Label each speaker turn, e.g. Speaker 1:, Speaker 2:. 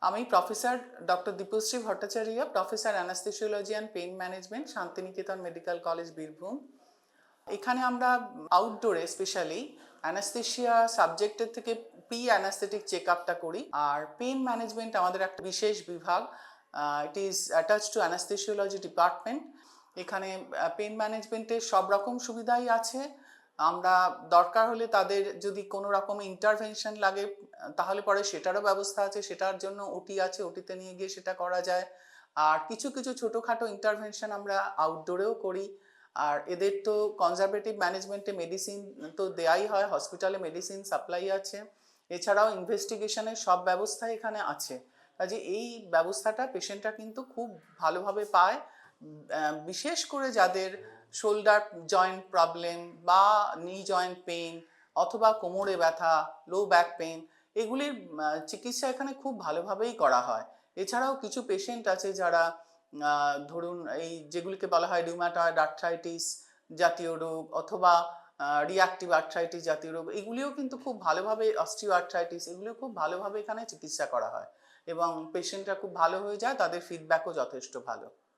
Speaker 1: আমি professor doctor Dipshree Bhattacharya, professor anaesthesiology and pain management, Santiniketan medical college, Birbhum. এখানে আমরা আউটডোরে স্পেশালি অ্যানাস্থেশিয়া সাবজেক্টের থেকে প্রি অ্যানাস্থেটিক চেক আপটা করি। আর পেইন ম্যানেজমেন্ট আমাদের একটা বিশেষ বিভাগ, it is attach to anaesthesiology department. এখানে পেইন ম্যানেজমেন্টের সব রকম সুবিধাই আছে। আমরা দরকার হলে তাদের যদি কোনো রকম ইন্টারভেনশন লাগে তাহলে পরে সেটারও ব্যবস্থা আছে, সেটার জন্য ওটি আছে, ওটিতে নিয়ে গিয়ে সেটা করা যায়। আর কিছু কিছু ছোটোখাটো ইন্টারভেনশন আমরা আউটডোরেও করি। আর এদের তো কনজারভেটিভ ম্যানেজমেন্টে মেডিসিন তো দেয়াই হয়, হসপিটালে মেডিসিন সাপ্লাই আছে, এছাড়াও ইনভেস্টিগেশনের সব ব্যবস্থা এখানে আছে। কাজে এই ব্যবস্থাটা পেশেন্টরা কিন্তু খুব ভালোভাবে পায়। বিশেষ করে যাদের শোল্ডার জয়েন্ট প্রবলেম বা নি জয়েন্ট পেইন অথবা কোমরে ব্যথা, লো ব্যাক পেইন, এগুলির চিকিৎসা এখানে খুব ভালোভাবেই করা হয়। এছাড়াও কিছু পেশেন্ট আছে যারা ধরুন এই যেগুলিকে বলা হয় রিউমাটয়েড আর্থ্রাইটিস জাতীয় রোগ অথবা রিঅ্যাক্টিভ আর্থ্রাইটিস জাতীয় রোগ, এগুলিও কিন্তু খুব ভালোভাবে, অস্টিও আর্থ্রাইটিস, এগুলিও খুব ভালোভাবে এখানে চিকিৎসা করা হয় এবং পেশেন্টরা খুব ভালো হয়ে যায়, তাদের ফিডব্যাকও যথেষ্ট ভালো।